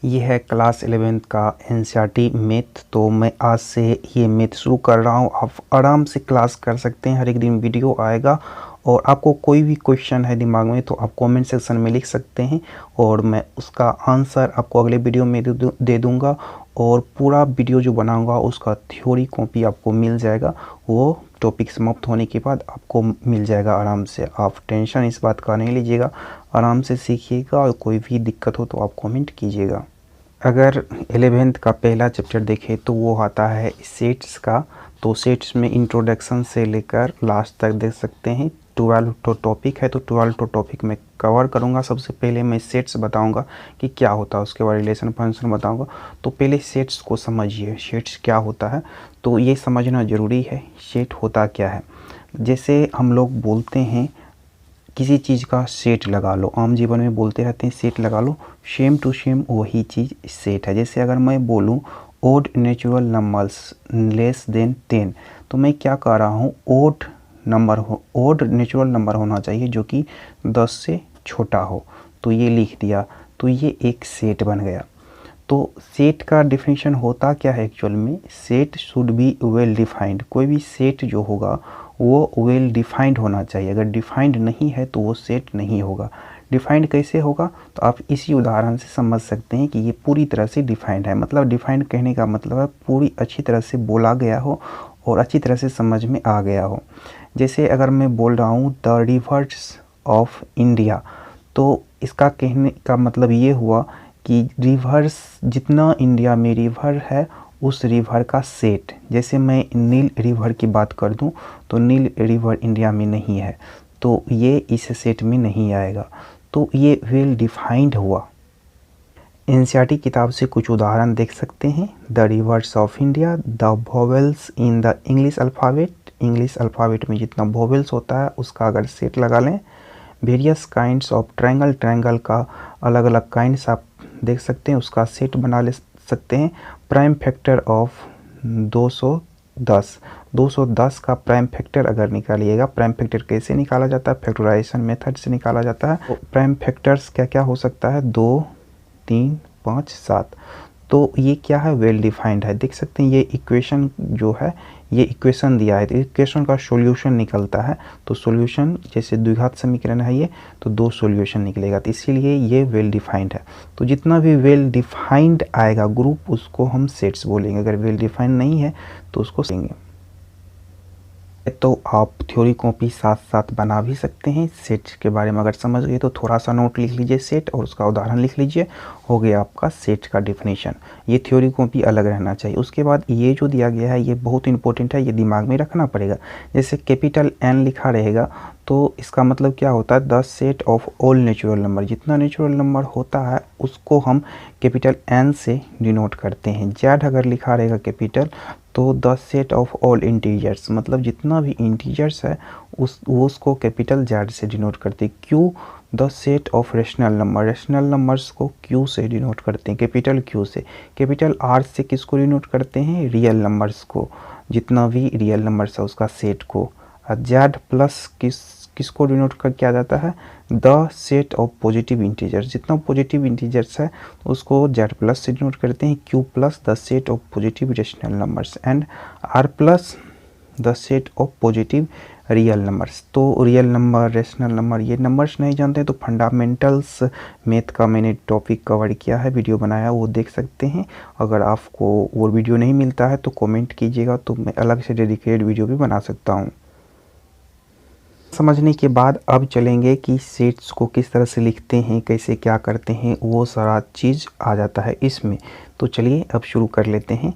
ये है class 11th का एनसीईआरटी मैथ। तो मैं आज से ये मैथ शुरू कर रहा हूँ। आप आराम से क्लास कर सकते हैं, हर एक दिन वीडियो आएगा। और आपको कोई भी क्वेश्चन है दिमाग में तो आप कमेंट सेक्शन में लिख सकते हैं और मैं उसका आंसर आपको अगले वीडियो में दे दूँगा। और पूरा वीडियो जो बनाऊँगा उसका थ्योरी कॉपी आपको मिल जाएगा, वो टॉपिक समाप्त होने के बाद आपको मिल जाएगा आराम से। आप टेंशन इस बात का नहीं लीजिएगा, आराम से सीखिएगा और कोई भी दिक्कत हो तो आप कमेंट कीजिएगा। अगर 11th का पहला चैप्टर देखें तो वो आता है सेट्स का। तो सेट्स में इंट्रोडक्शन से लेकर लास्ट तक देख सकते हैं। 12 तो टॉपिक है, तो 12 तो टॉपिक में कवर करूँगा। सबसे पहले मैं सेट्स बताऊँगा कि क्या होता है, उसके बाद रिलेशन फंक्शन बताऊँगा। तो पहले सेट्स को समझिए, सेट्स क्या होता है तो ये समझना ज़रूरी है। सेट होता क्या है, जैसे हम लोग बोलते हैं किसी चीज़ का सेट लगा लो, आम जीवन में बोलते रहते हैं सेट लगा लो, सेम टू सेम वही चीज़ सेट है। जैसे अगर मैं बोलूँ odd natural numbers less than 10, तो मैं क्या कह रहा हूँ, ओड नेचुरल नंबर होना चाहिए जो कि 10 से छोटा हो। तो ये लिख दिया, तो ये एक सेट बन गया। तो सेट का डिफिनीशन होता क्या है एक्चुअल में, set should be well defined. कोई भी सेट जो होगा वो वेल डिफाइंड होना चाहिए। अगर डिफाइंड नहीं है तो वो सेट नहीं होगा। डिफाइंड कैसे होगा, तो आप इसी उदाहरण से समझ सकते हैं कि ये पूरी तरह से डिफाइंड है। मतलब डिफाइंड कहने का मतलब है पूरी अच्छी तरह से बोला गया हो और अच्छी तरह से समझ में आ गया हो। जैसे अगर मैं बोल रहा हूँ द रिवर्स ऑफ इंडिया, तो इसका कहने का मतलब ये हुआ कि रिवर्स, जितना इंडिया में रिवर है उस रिवर का सेट। जैसे मैं नील रिवर की बात कर दूं तो नील रिवर इंडिया में नहीं है, तो ये इस सेट में नहीं आएगा। तो ये वेल डिफाइंड हुआ। एनसीईआरटी किताब से कुछ उदाहरण देख सकते हैं। The reverse of India, the vowels in the English alphabet, English alphabet में जितना वोवेल्स होता है उसका अगर सेट लगा लें। Various kinds of triangle, triangle का अलग अलग काइंड्स आप देख सकते हैं, उसका सेट बना ले सकते हैं। प्राइम फैक्टर ऑफ 210, 210 का प्राइम फैक्टर अगर निकालिएगा, प्राइम फैक्टर कैसे निकाला जाता है, फैक्टराइजेशन मेथड से निकाला जाता है। तो प्राइम फैक्टर्स क्या क्या हो सकता है, 2, 3, 5, 7। तो ये क्या है, वेल डिफाइंड है। देख सकते हैं ये इक्वेशन जो है, ये इक्वेशन दिया है, तो इक्वेशन का सॉल्यूशन निकलता है। तो सॉल्यूशन जैसे द्विघात समीकरण है ये, तो 2 सॉल्यूशन निकलेगा, तो इसीलिए ये वेल डिफाइंड है। तो जितना भी वेल डिफाइंड आएगा ग्रुप उसको हम सेट्स बोलेंगे। अगर वेल डिफाइंड नहीं है तो उसको सेंगे। तो आप थ्योरी कॉपी साथ साथ बना भी सकते हैं। सेट के बारे में अगर समझ गए तो थोड़ा सा नोट लिख लीजिए सेट और उसका उदाहरण लिख लीजिए, हो गया आपका सेट का डिफिनीशन। ये थ्योरी कॉपी अलग रहना चाहिए। उसके बाद ये जो दिया गया है ये बहुत इंपॉर्टेंट है, ये दिमाग में रखना पड़ेगा। जैसे कैपिटल एन लिखा रहेगा तो इसका मतलब क्या होता है, the set of all natural number. जितना नेचुरल नंबर होता है उसको हम कैपिटल एन से डिनोट करते हैं। जेड अगर लिखा रहेगा कैपिटल, तो the set of all integers, मतलब जितना भी इंटीजर्स है उसको कैपिटल जेड से डिनोट करते हैं। Q, the set of rational number, rational numbers को क्यू से डिनोट करते हैं, कैपिटल क्यू से। कैपिटल आर से किसको डिनोट करते हैं, रियल नंबर्स को, जितना भी रियल नंबर्स है उसका सेट को। जेड प्लस किसको डिनोट कर किया जाता है, the set of positive integers, जितना पॉजिटिव इंटीजर्स है उसको जेड प्लस से डिनोट करते हैं। Q plus the set of positive rational numbers and R plus the set of positive real numbers. तो रियल नंबर, रेशनल नंबर, ये numbers नहीं जानते तो फंडामेंटल्स मैथ का मैंने टॉपिक कवर किया है, वीडियो बनाया, वो देख सकते हैं। अगर आपको वो वीडियो नहीं मिलता है तो कमेंट कीजिएगा, तो मैं अलग से डेडिकेटेड वीडियो भी बना सकता हूँ। समझने के बाद अब चलेंगे कि सेट्स को किस तरह से लिखते हैं, कैसे क्या करते हैं, वो सारा चीज़ आ जाता है इसमें। तो चलिए अब शुरू कर लेते हैं।